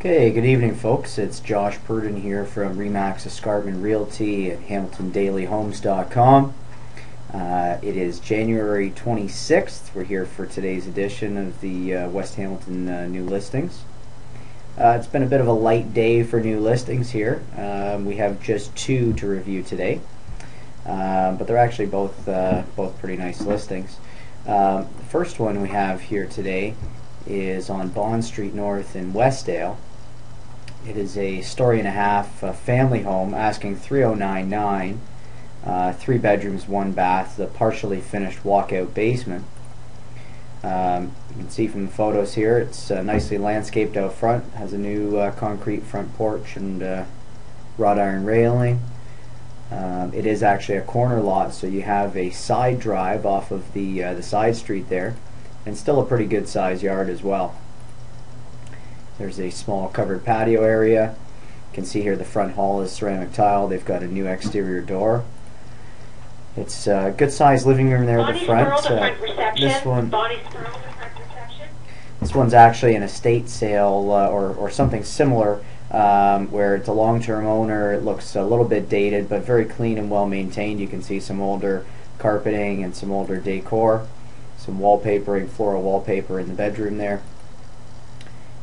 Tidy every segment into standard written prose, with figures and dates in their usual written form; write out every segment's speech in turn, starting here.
Okay, good evening folks. It's Josh Purdon here from Remax Escarpment Realty at HamiltonDailyHomes.com. It is January 26th. We're here for today's edition of the West Hamilton new listings. It's been a bit of a light day for new listings here. We have just two to review today, but they're actually both pretty nice listings. The first one we have here today is on Bond Street North in Westdale. It is a story and a half family home, asking $3,099, 3 bedrooms, 1 bath, the partially finished walkout basement. You can see from the photos here, it's nicely landscaped out front, has a new concrete front porch and wrought iron railing. It is actually a corner lot, so you have a side drive off of the side street there, and still a pretty good size yard as well. There's a small covered patio area. You can see here the front hall is ceramic tile. They've got a new exterior door. It's a good sized living room there at the front. This one's actually an estate sale or something similar, where it's a long-term owner. It looks a little bit dated, but very clean and well maintained. You can see some older carpeting and some older decor, some wallpapering, floral wallpaper in the bedroom there.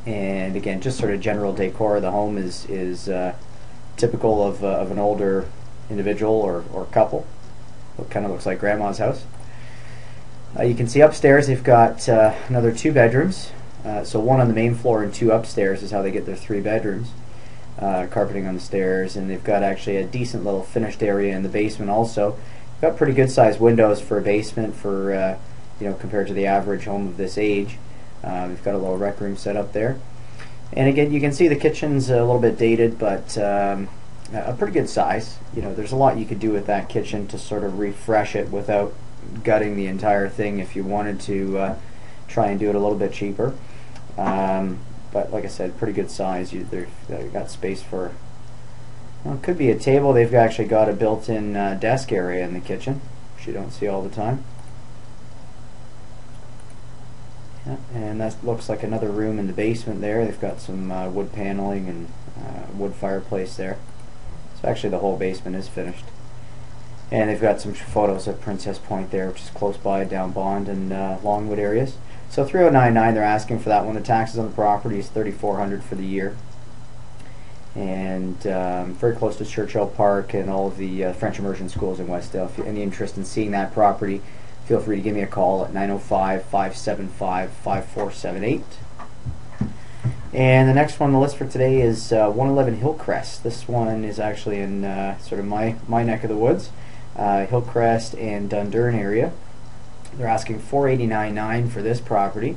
And again, just sort of general decor. The home is typical of an older individual or couple. It kind of looks like grandma's house. You can see upstairs they've got another 2 bedrooms. So 1 on the main floor and 2 upstairs is how they get their 3 bedrooms. Carpeting on the stairs, and they've got actually a decent little finished area in the basement also. Got pretty good sized windows for a basement for compared to the average home of this age. We've got a little rec room set up there, and again you can see the kitchen's a little bit dated, but a pretty good size. There's a lot you could do with that kitchen to sort of refresh it without gutting the entire thing if you wanted to try and do it a little bit cheaper. But like I said, pretty good size. They've got space for, well, it could be a table. They've actually got a built-in desk area in the kitchen, which you don't see all the time. Yeah, and that looks like another room in the basement there. They've got some wood paneling and wood fireplace there. So actually the whole basement is finished. And they've got some photos of Princess Point there, which is close by down Bond and Longwood areas. So $3,099 they're asking for that one. The taxes on the property is $3,400 for the year. And very close to Churchill Park and all of the French immersion schools in Westdale. If you have any interest in seeing that property, feel free to give me a call at 905-575-5478. And the next one on the list for today is 111 Hillcrest. This one is actually in sort of my neck of the woods, Hillcrest and Dundurn area. They're asking $489,900 for this property,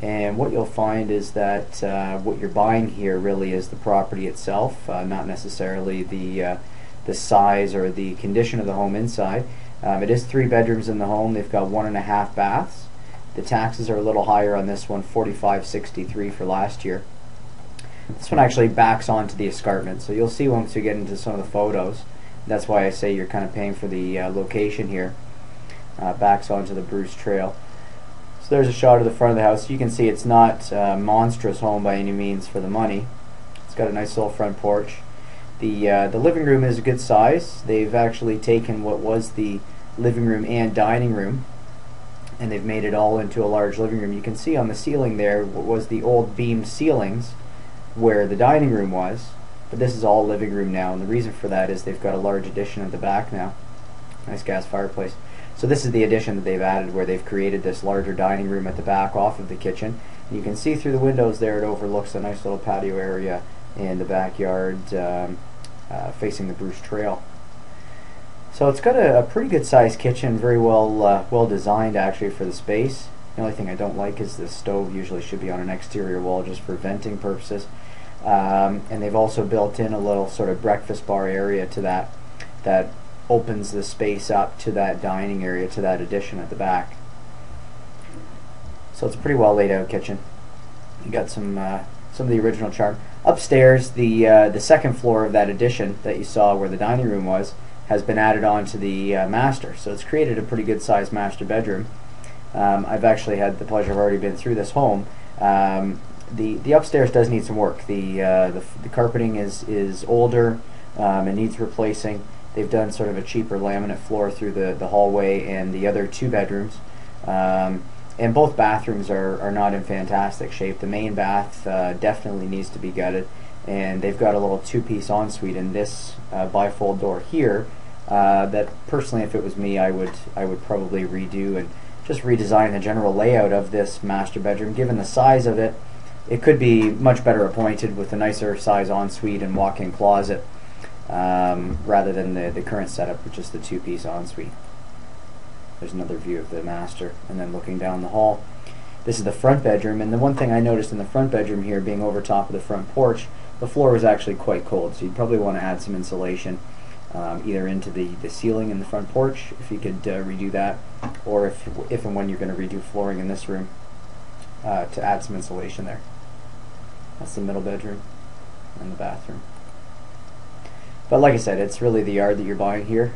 and what you'll find is that what you're buying here really is the property itself, not necessarily the size or the condition of the home inside. It is 3 bedrooms in the home. They've got 1.5 baths. The taxes are a little higher on this one, $45.63 for last year. This one actually backs onto the escarpment, so you'll see once we get into some of the photos. That's why I say you're kind of paying for the location here. Backs onto the Bruce Trail. So there's a shot of the front of the house. You can see it's not a monstrous home by any means for the money. It's got a nice little front porch. The living room is a good size. They've actually taken what was the living room and dining room, and they've made it all into a large living room. You can see on the ceiling there what was the old beam ceilings where the dining room was, but this is all living room now, and the reason for that is they've got a large addition at the back now. Nice gas fireplace. So this is the addition that they've added, where they've created this larger dining room at the back off of the kitchen. And you can see through the windows there, it overlooks a nice little patio area in the backyard facing the Bruce Trail. So it's got a pretty good sized kitchen, very well designed actually for the space. The only thing I don't like is the stove usually should be on an exterior wall just for venting purposes. And they've also built in a little sort of breakfast bar area to that opens the space up to that dining area, to that addition at the back. So it's a pretty well laid out kitchen. You got some of the original charm. Upstairs, the second floor of that addition that you saw where the dining room was has been added on to the master, so it's created a pretty good sized master bedroom. I've actually had the pleasure of already been through this home. the upstairs does need some work. The carpeting is older and needs replacing. They've done sort of a cheaper laminate floor through the hallway and the other 2 bedrooms. And both bathrooms are not in fantastic shape. The main bath definitely needs to be gutted, and they've got a little 2-piece ensuite in this bifold door here that personally, if it was me, I would probably redo and just redesign the general layout of this master bedroom. Given the size of it, it could be much better appointed with a nicer size ensuite and walk-in closet rather than the current setup, which is the 2-piece ensuite. There's another view of the master, and then looking down the hall. This is the front bedroom, and the one thing I noticed in the front bedroom here, being over top of the front porch, the floor was actually quite cold, so you'd probably want to add some insulation either into the ceiling in the front porch, if you could redo that, or if and when you're going to redo flooring in this room, to add some insulation there. That's the middle bedroom and the bathroom. But like I said, it's really the yard that you're buying here.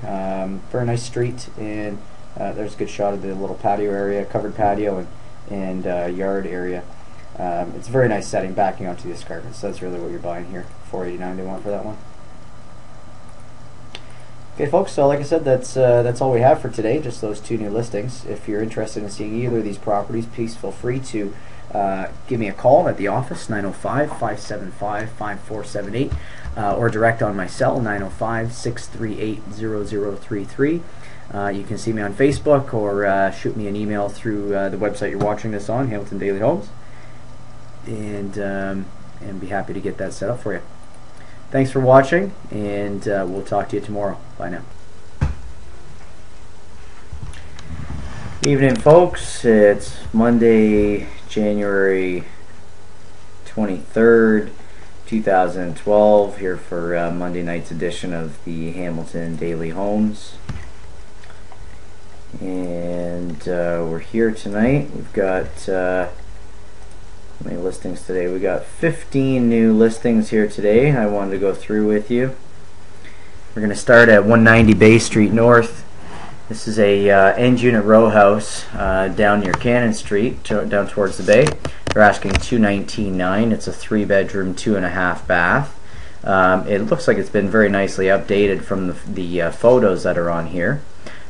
Very nice street, and there's a good shot of the little patio area, covered patio and yard area. It's a very nice setting backing onto the escarpment, so that's really what you're buying here. $489 they want for that one. Okay, folks, so like I said, that's all we have for today, just those 2 new listings. If you're interested in seeing either of these properties, please feel free to give me a call at the office, 905-575-5478, or direct on my cell, 905-638-0033. You can see me on Facebook or shoot me an email through the website you're watching this on, Hamilton Daily Homes, and be happy to get that set up for you. Thanks for watching, and we'll talk to you tomorrow. Bye now. Evening, folks. It's Monday, January 23rd, 2012, here for Monday night's edition of the Hamilton Daily Homes. And we're here tonight. We've got how many listings today? We got 15 new listings here today I wanted to go through with you. We're going to start at 190 Bay Street North. This is a end unit row house down near Cannon Street, down towards the bay. They're asking $219,900. It's a 3-bedroom, 2.5 bath. It looks like it's been very nicely updated from the photos that are on here.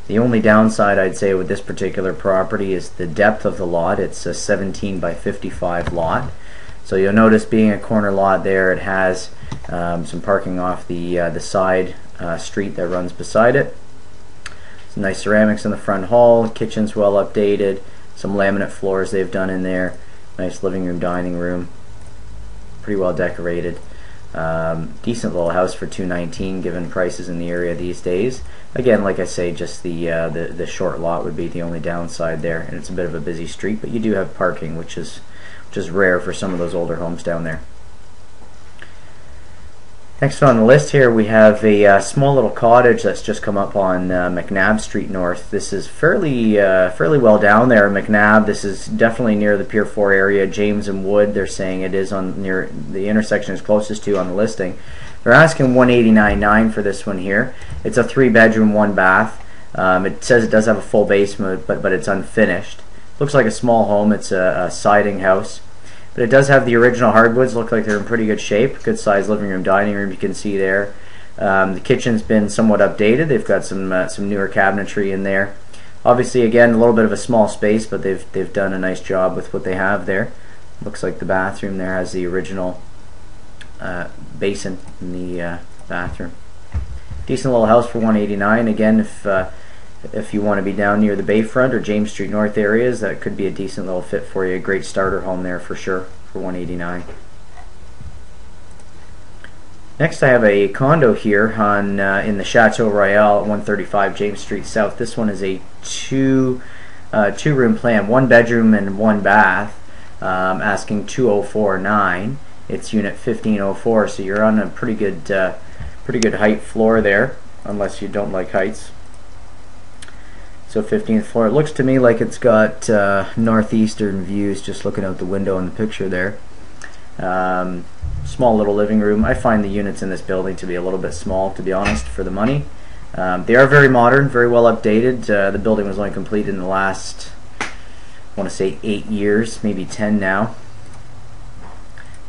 The only downside I'd say with this particular property is the depth of the lot. It's a 17 by 55 lot. So you'll notice, being a corner lot there, it has some parking off the side street that runs beside it. Some nice ceramics in the front hall. Kitchen's well updated. Some laminate floors they've done in there. Nice living room, dining room. Pretty well decorated. Decent little house for $219,000 given prices in the area these days. Again, like I say, just the short lot would be the only downside there, and it's a bit of a busy street, but you do have parking, which is rare for some of those older homes down there. Next on the list here, we have a small little cottage that's just come up on McNabb Street North. This is fairly well down there, McNabb. This is definitely near the Pier 4 area. James and Wood, they're saying it is on near the intersection is closest to on the listing. They're asking $189,900 for this one here. It's a 3-bedroom, 1 bath. It says it does have a full basement, but it's unfinished. Looks like a small home. It's a siding house. But it does have the original hardwoods. Look like they're in pretty good shape. Good sized living room, dining room you can see there. The kitchen's been somewhat updated. They've got some newer cabinetry in there. Obviously, again, a little bit of a small space, but they've done a nice job with what they have there. Looks like the bathroom there has the original basin in the bathroom. Decent little house for $189,000. Again, if you want to be down near the Bayfront or James Street North areas, that could be a decent little fit for you. A great starter home there for sure for $189,000. Next, I have a condo here on in the Chateau Royal at 135 James Street South. This one is a two-room plan, 1 bedroom and 1 bath. Asking $204,900. It's unit 1504, so you're on a pretty good height floor there, unless you don't like heights. So 15th floor. It looks to me like it's got northeastern views, just looking out the window in the picture there. Small little living room. I find the units in this building to be a little bit small, to be honest, for the money. They are very modern, very well updated. The building was only completed in the last, I want to say, 8 years, maybe 10 now.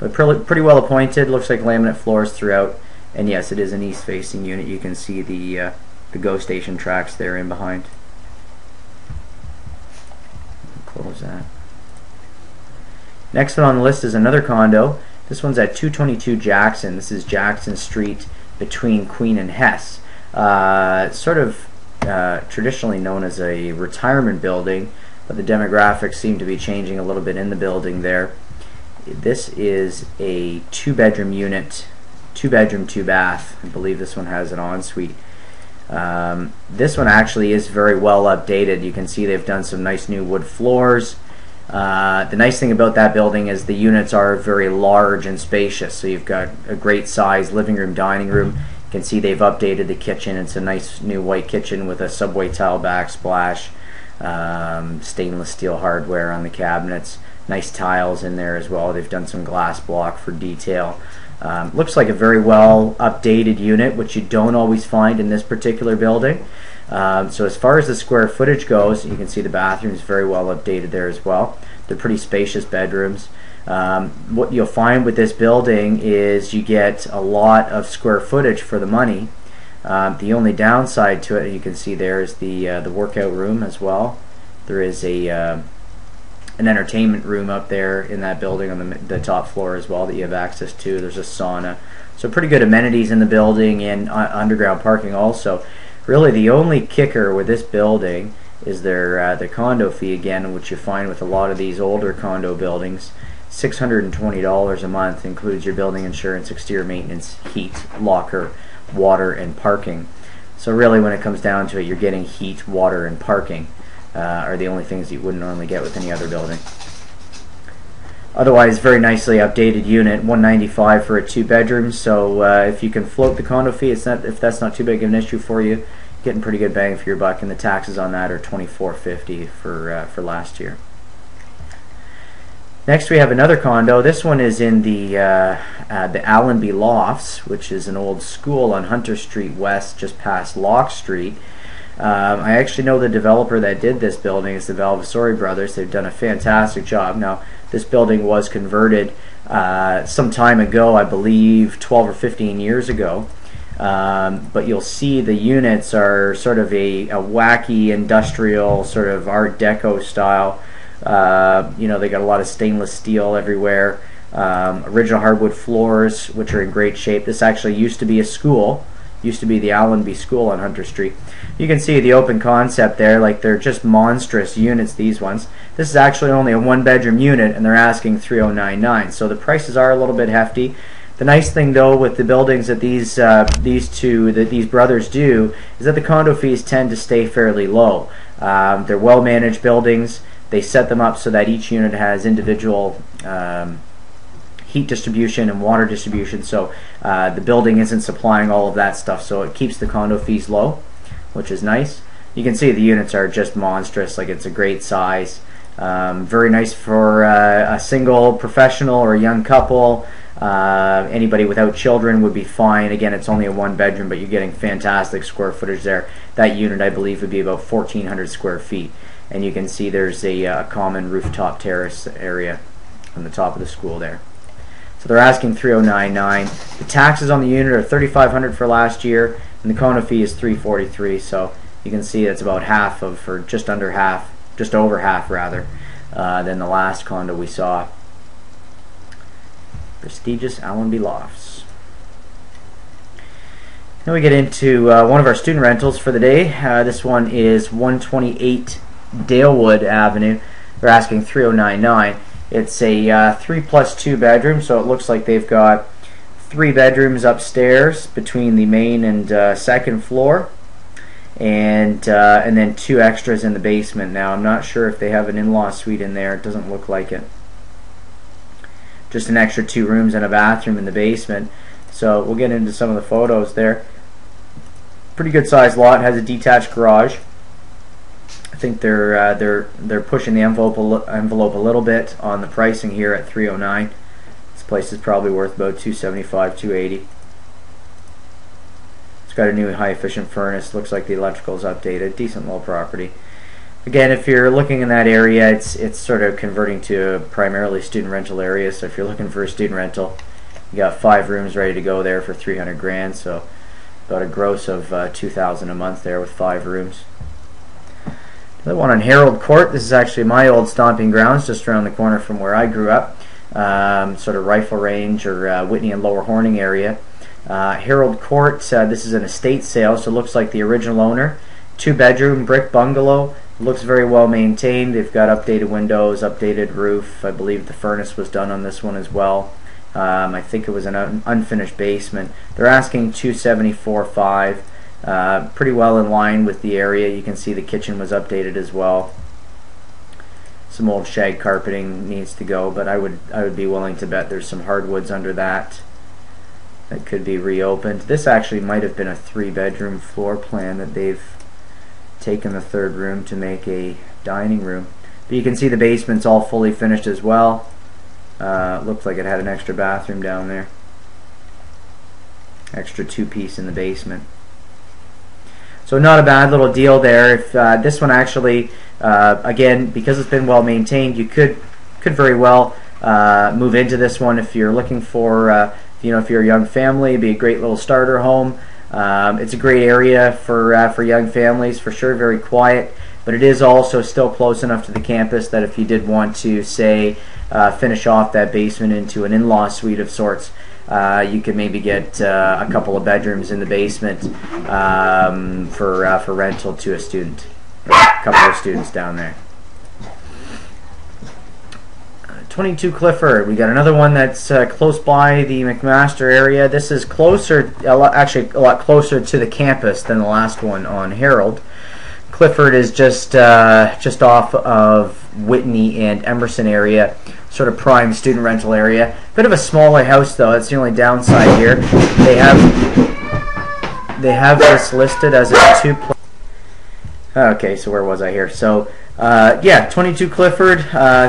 But pretty well appointed. Looks like laminate floors throughout. And yes, it is an east-facing unit. You can see the GO station tracks there in behind. Close that. Next one on the list is another condo. This one's at 222 Jackson. This is Jackson Street between Queen and Hess. Sort of traditionally known as a retirement building, but the demographics seem to be changing a little bit in the building there. This is a 2-bedroom unit, 2-bedroom, 2-bath. I believe this one has an ensuite. This one actually is very well updated. You can see they've done some nice new wood floors. The nice thing about that building is the units are very large and spacious. So you've got a great size living room, dining room. You can see they've updated the kitchen. It's a nice new white kitchen with a subway tile backsplash, stainless steel hardware on the cabinets, nice tiles in there as well. They've done some glass block for detail. Looks like a very well updated unit, which you don't always find in this particular building. So as far as the square footage goes, you can see the bathroom is very well updated there as well. They're pretty spacious bedrooms. What you'll find with this building is you get a lot of square footage for the money. The only downside to it, you can see there, is the workout room as well. There is an entertainment room up there in that building on the top floor as well that you have access to. There's a sauna. So pretty good amenities in the building, and underground parking also. Really the only kicker with this building is their condo fee, again, which you find with a lot of these older condo buildings. $620 a month includes your building insurance, exterior maintenance, heat, locker, water, and parking. So really when it comes down to it, you're getting heat, water, and parking are the only things you wouldn't normally get with any other building. Otherwise, very nicely updated unit, $195 for a 2-bedroom. So if you can float the condo fee, if that's not too big of an issue for you, getting pretty good bang for your buck. And the taxes on that are $24.50 for last year. Next, we have another condo. This one is in the Allenby Lofts, which is an old school on Hunter Street West, just past Locke Street. I actually know the developer that did this building is the Valvasori brothers. They've done a fantastic job. Now, this building was converted some time ago, I believe 12 or 15 years ago. But you'll see the units are sort of a wacky industrial sort of Art Deco style. You know, they got a lot of stainless steel everywhere. Original hardwood floors, which are in great shape. This actually used to be a school. Used to be the Allenby School on Hunter Street. You can see the open concept there, like they're just monstrous units, these ones. This is actually only a 1-bedroom unit, and they're asking $3,099. So the prices are a little bit hefty. The nice thing though with the buildings that these brothers do is that the condo fees tend to stay fairly low. They're well managed buildings. They set them up so that each unit has individual heat distribution and water distribution, so the building isn't supplying all of that stuff, so it keeps the condo fees low, which is nice. You can see the units are just monstrous, like it's a great size. Very nice for a single professional or a young couple. Anybody without children would be fine. Again, it's only a 1-bedroom, but you're getting fantastic square footage there. That unit, I believe, would be about 1,400 square feet. And you can see there's a common rooftop terrace area on the top of the school there. So they're asking $3,099. The taxes on the unit are $3,500 for last year, and the condo fee is $343. So you can see it's about half of, or just under half, just over half rather, than the last condo we saw. Prestigious Allenby Lofts. Then we get into one of our student rentals for the day. This one is 128 Dalewood Avenue. They're asking $3,099. It's a 3+2 bedroom, so it looks like they've got 3 bedrooms upstairs between the main and second floor, and then 2 extras in the basement. Now I'm not sure if they have an in-law suite in there. It doesn't look like it. Just an extra 2 rooms and a bathroom in the basement. So we'll get into some of the photos there. Pretty good sized lot. Has a detached garage. I think they're pushing the envelope a little bit on the pricing here at $309. This place is probably worth about $275, $280. It's got a new high efficient furnace. Looks like the electrical is updated. Decent little property. Again, if you're looking in that area, it's sort of converting to a primarily student rental area. So if you're looking for a student rental, you got 5 rooms ready to go there for 300 grand. So about a gross of 2,000 a month there with 5 rooms. Another one on Harold Court. This is actually my old stomping grounds, just around the corner from where I grew up. Sort of rifle range or Whitney and Lower Horning area. Harold Court. This is an estate sale, so it looks like the original owner. 2-bedroom brick bungalow. Looks very well maintained. They've got updated windows, updated roof. I believe the furnace was done on this one as well. I think it was an unfinished basement. They're asking $274,500. Pretty well in line with the area. You can see the kitchen was updated as well. Some old shag carpeting needs to go, but I would be willing to bet there's some hardwoods under that could be reopened. This actually might have been a 3-bedroom floor plan that they've taken the 3rd room to make a dining room. But you can see the basement's all fully finished as well. Looks like it had an extra bathroom down there. Extra 2-piece in the basement. So not a bad little deal there. If this one actually, again, because it's been well maintained, you could very well move into this one if you're looking for, if you're a young family. It'd be a great little starter home. It's a great area for young families, for sure. Very quiet, but it is also still close enough to the campus that if you did want to, say, finish off that basement into an in-law suite of sorts, you could maybe get a couple of bedrooms in the basement for rental to a student, or a couple of students down there. 22 Clifford. We got another one that's close by the McMaster area. This is closer, actually a lot closer to the campus than the last one on Harold. Clifford is just off of Whitney and Emerson area, sort of prime student rental area. Bit of a smaller house though. That's the only downside here. They have this listed as a 2. Okay, so where was I here? So yeah, 22 Clifford,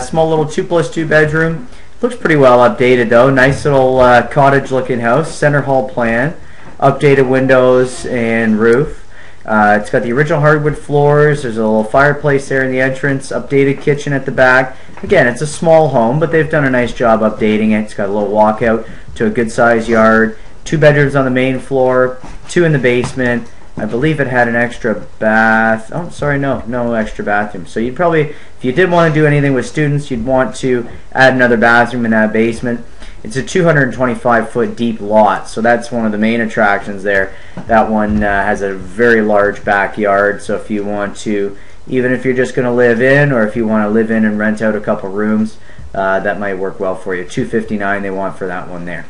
small little 2+2 bedroom. Looks pretty well updated though. Nice little cottage looking house, center hall plan, updated windows and roof. It's got the original hardwood floors. There's a little fireplace there in the entrance, updated kitchen at the back. Again, it's a small home, but they've done a nice job updating it. It's got a little walkout to a good sized yard, 2 bedrooms on the main floor, 2 in the basement. I believe it had an extra bath. Oh, sorry, no extra bathroom. So you'd probably, if you did want to do anything with students, you'd want to add another bathroom in that basement. It's a 225-foot deep lot, so that's one of the main attractions there. That one has a very large backyard, so if you want to, even if you're just going to live in, or if you want to live in and rent out a couple rooms, that might work well for you. $259,000 they want for that one there.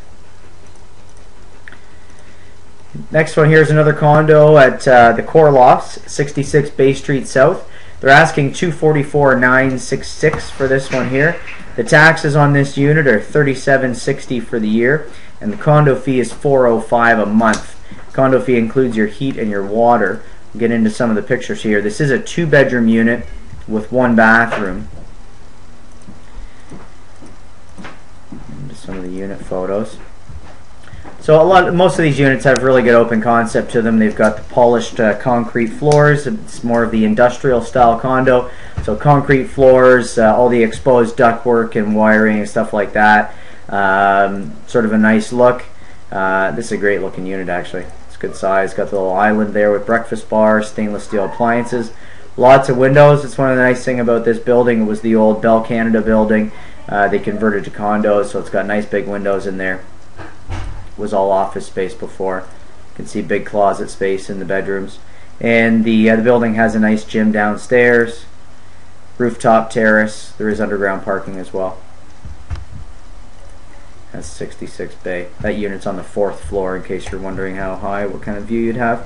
Next one here is another condo at the Core Lofts, 66 Bay Street South. They're asking $244,966 for this one here. The taxes on this unit are $37.60 for the year, and the condo fee is $405 a month. Condo fee includes your heat and your water. We'll get into some of the pictures here. This is a 2-bedroom unit with 1 bathroom. Into some of the unit photos. So most of these units have really good open concept to them. They've got the polished concrete floors. It's more of the industrial style condo. So concrete floors, all the exposed ductwork and wiring and stuff like that. Sort of a nice look. This is a great looking unit actually. It's good size. Got the little island there with breakfast bar, stainless steel appliances. Lots of windows. It's one of the nice things about this building. It was the old Bell Canada building. They converted to condos, so it's got nice big windows in there. Was all office space before. You can see big closet space in the bedrooms, and the building has a nice gym downstairs, rooftop terrace. There is underground parking as well. That's 66 Bay. That unit's on the 4th floor, in case you're wondering how high, what kind of view you'd have.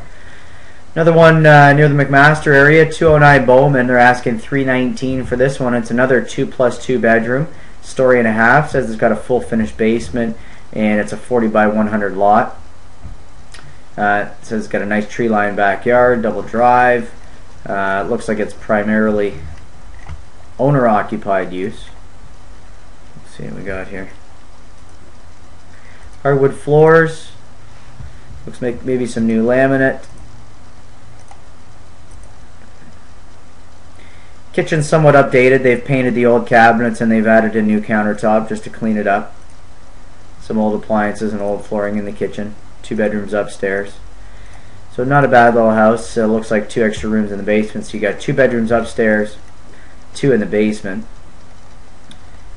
Another one near the McMaster area, 209 Bowman. They're asking $319 for this one. It's another 2+2 bedroom, story and a half. Says it's got a full finished basement, and it's a 40 by 100 lot. It says it's got a nice tree lined backyard, double drive. It looks like it's primarily owner occupied use. Let's see what we got here. Hardwood floors. Looks like maybe some new laminate. Kitchen's somewhat updated. They've painted the old cabinets and they've added a new countertop just to clean it up. Some old appliances and old flooring in the kitchen. 2 bedrooms upstairs. So not a bad little house. Looks like 2 extra rooms in the basement. So you got 2 bedrooms upstairs, 2 in the basement.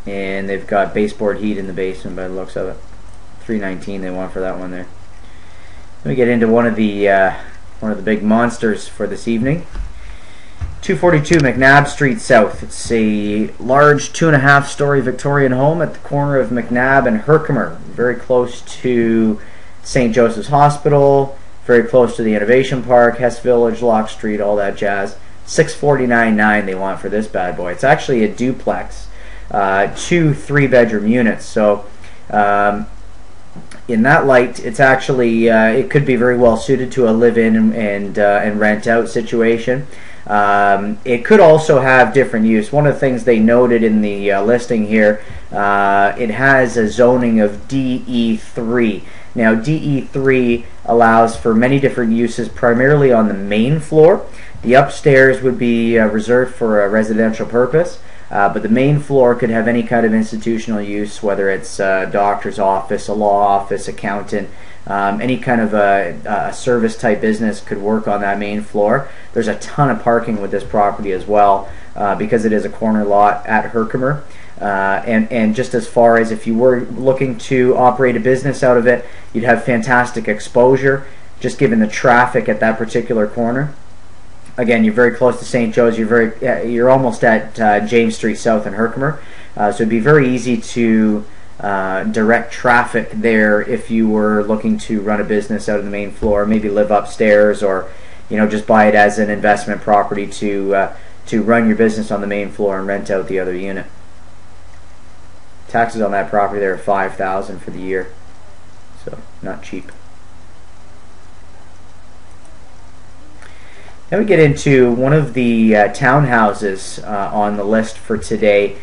And they've got baseboard heat in the basement by the looks of it. $319 they want for that one there. Let me get into one of the big monsters for this evening. 242 McNabb Street South. It's a large 2.5-story Victorian home at the corner of McNabb and Herkimer, very close to St. Joseph's Hospital, very close to the Innovation Park, Hess Village, Lock Street, all that jazz. $649.9 they want for this bad boy. It's actually a duplex, 2 3-bedroom units. So in that light, it's actually it could be very well suited to a live-in and rent-out situation. It could also have different use. One of the things they noted in the listing here, it has a zoning of DE3. Now DE3 allows for many different uses, primarily on the main floor. The upstairs would be reserved for a residential purpose, but the main floor could have any kind of institutional use, whether it's a doctor's office, a law office, accountant, any kind of a service type business could work on that main floor. There's a ton of parking with this property as well, because it is a corner lot at Herkimer. And just as far as if you were looking to operate a business out of it, you'd have fantastic exposure just given the traffic at that particular corner. Again, you're very close to St. Joe's. You're almost at James Street South in Herkimer, so it'd be very easy to direct traffic there if you were looking to run a business out of the main floor, maybe live upstairs, or just buy it as an investment property to run your business on the main floor and rent out the other unit. Taxes on that property there are $5,000 for the year, so not cheap. Now we get into one of the townhouses on the list for today.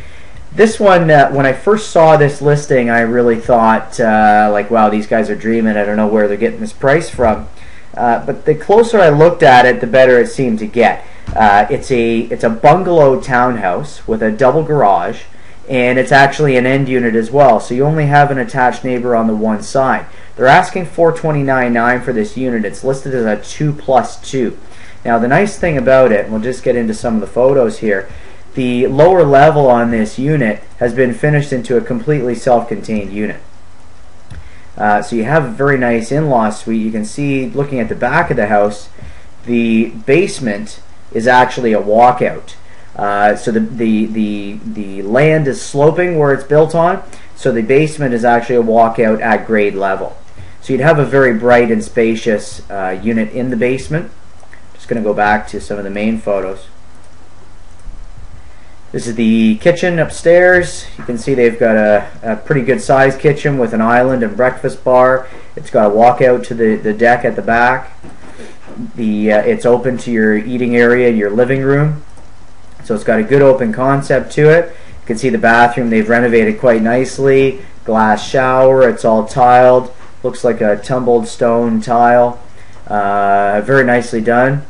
This one, when I first saw this listing, I really thought, like, wow, these guys are dreaming. I don't know where they're getting this price from. But the closer I looked at it, the better it seemed to get. It's a bungalow townhouse with a double garage, and it's actually an end unit as well. So you only have an attached neighbor on the one side. They're asking $429.9 for this unit. It's listed as a 2+2. Now the nice thing about it, and we'll just get into some of the photos here, the lower level on this unit has been finished into a completely self-contained unit. So you have a very nice in-law suite. You can see, looking at the back of the house, the basement is actually a walkout. So the land is sloping where it's built on, so the basement is actually a walkout at grade level. So you'd have a very bright and spacious unit in the basement. Just going to go back to some of the main photos. This is the kitchen upstairs. You can see they've got a pretty good sized kitchen with an island and breakfast bar. It's got a walkout to the deck at the back. It's open to your eating area, your living room. So it's got a good open concept to it. You can see the bathroom they've renovated quite nicely. Glass shower, it's all tiled. Looks like a tumbled stone tile. Very nicely done.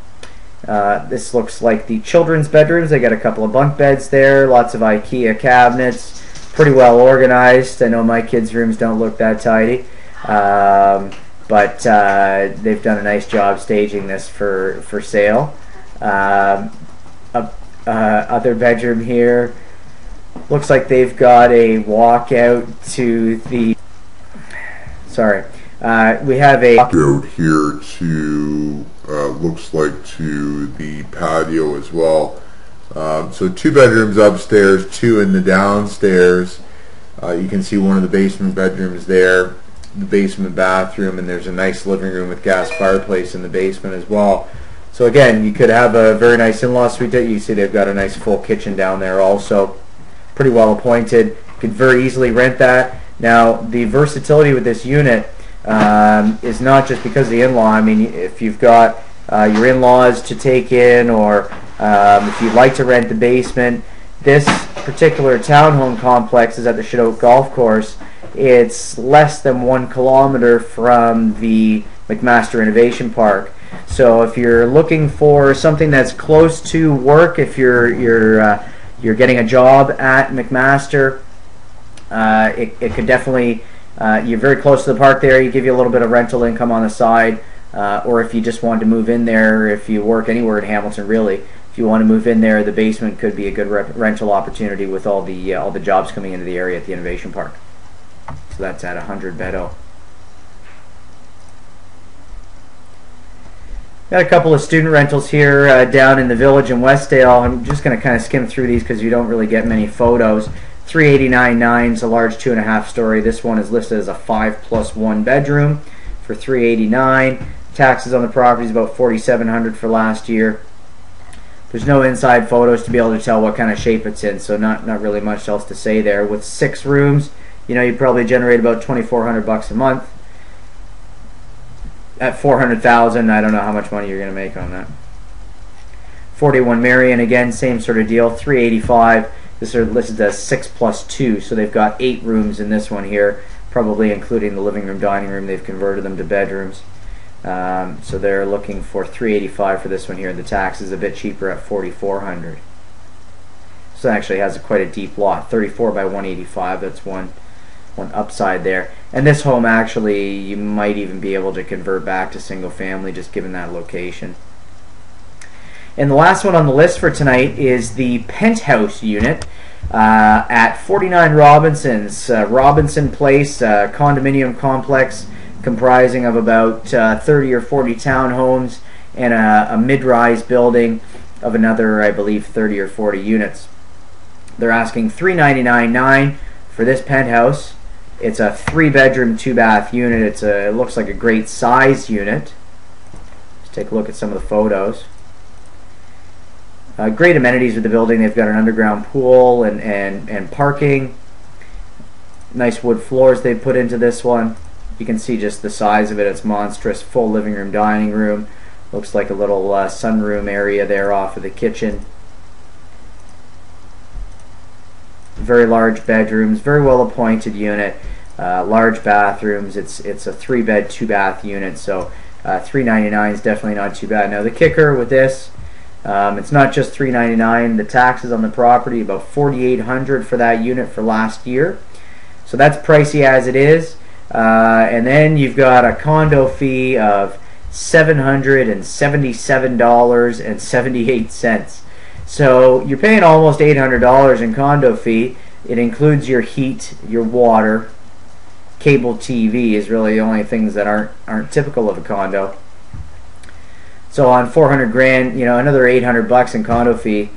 This looks like the children's bedrooms. They got a couple of bunk beds there, lots of IKEA cabinets, pretty well organized. I know my kids' rooms don't look that tidy, but they've done a nice job staging this for sale. Other bedroom here. Looks like they've got a walkout to the. Sorry, we have a walkout here to. Looks like to the patio as well. So 2 bedrooms upstairs, 2 in the downstairs. You can see one of the basement bedrooms there, the basement bathroom, and there's a nice living room with gas fireplace in the basement as well. So again, you could have a very nice in-law suite there. You see they've got a nice full kitchen down there also. Pretty well appointed. You could very easily rent that. Now the versatility with this unit is not just because of the in-law. I mean, if you've got your in-laws to take in, or if you'd like to rent the basement, this particular townhome complex is at the Shadoke Golf Course. It's less than 1 kilometer from the McMaster Innovation Park. So if you're looking for something that's close to work, if you're getting a job at McMaster, it could definitely, you're very close to the park there. You give you a little bit of rental income on the side, or if you just wanted to move in there, if you work anywhere in Hamilton, really, if you want to move in there, the basement could be a good rental opportunity with all the jobs coming into the area at the Innovation Park. So that's at 100 Beddoe. Got a couple of student rentals here down in the village in Westdale. I'm just going to kind of skim through these because you don't really get many photos. 389.9 is a large 2.5 story. This one is listed as a 5+1 bedroom for $389. Taxes on the property is about $4,700 for last year. There's no inside photos to be able to tell what kind of shape it's in, so not really much else to say there. With 6 rooms, you know, you probably generate about $2,400 a month. At $400,000, I don't know how much money you're going to make on that. 41 Marion, again, same sort of deal, $385. This is listed as 6+2, so they've got 8 rooms in this one here, probably including the living room, dining room. They've converted them to bedrooms. So they're looking for $385 for this one here. The tax is a bit cheaper at $4,400. So it actually has quite a deep lot, 34 by 185. That's one upside there. And this home, actually, you might even be able to convert back to single family just given that location. And the last one on the list for tonight is the penthouse unit at 49 Robinson's. Robinson Place, condominium complex comprising of about 30 or 40 townhomes and a mid-rise building of another, I believe, 30 or 40 units. They're asking $399.9 for this penthouse. It's a 3-bedroom, 2-bath unit. It looks like a great size unit. Let's take a look at some of the photos. Great amenities with the building. They've got an underground pool and parking. Nice wood floors they put into this one. You can see just the size of it. It's monstrous. Full living room, dining room. Looks like a little sunroom area there off of the kitchen. Very large bedrooms. Very well appointed unit. Large bathrooms. It's a 3-bed, 2-bath unit. So $399 is definitely not too bad. Now the kicker with this, it's not just $399. The taxes on the property, about $4,800 for that unit for last year. So that's pricey as it is. And then you've got a condo fee of $777.78. So you're paying almost $800 in condo fee. It includes your heat, your water, cable TV is really the only things that aren't typical of a condo. So on $400,000, you know, another $800 in condo fee.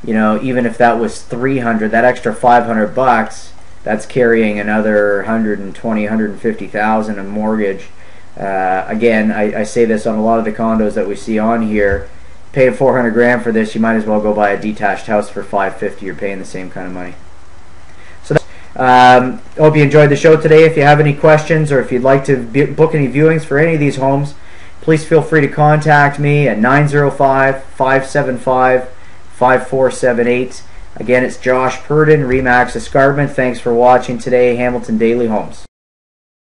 You know, even if that was $300, that extra $500, that's carrying another $120,000, $150,000 in mortgage. Again, I say this on a lot of the condos that we see on here. Paying $400,000 for this, you might as well go buy a detached house for $550. You're paying the same kind of money. So, hope you enjoyed the show today. If you have any questions or if you'd like to book any viewings for any of these homes, please feel free to contact me at 905-575-5478. Again, it's Josh Purdon, Remax Escarpment. Thanks for watching today, Hamilton Daily Homes.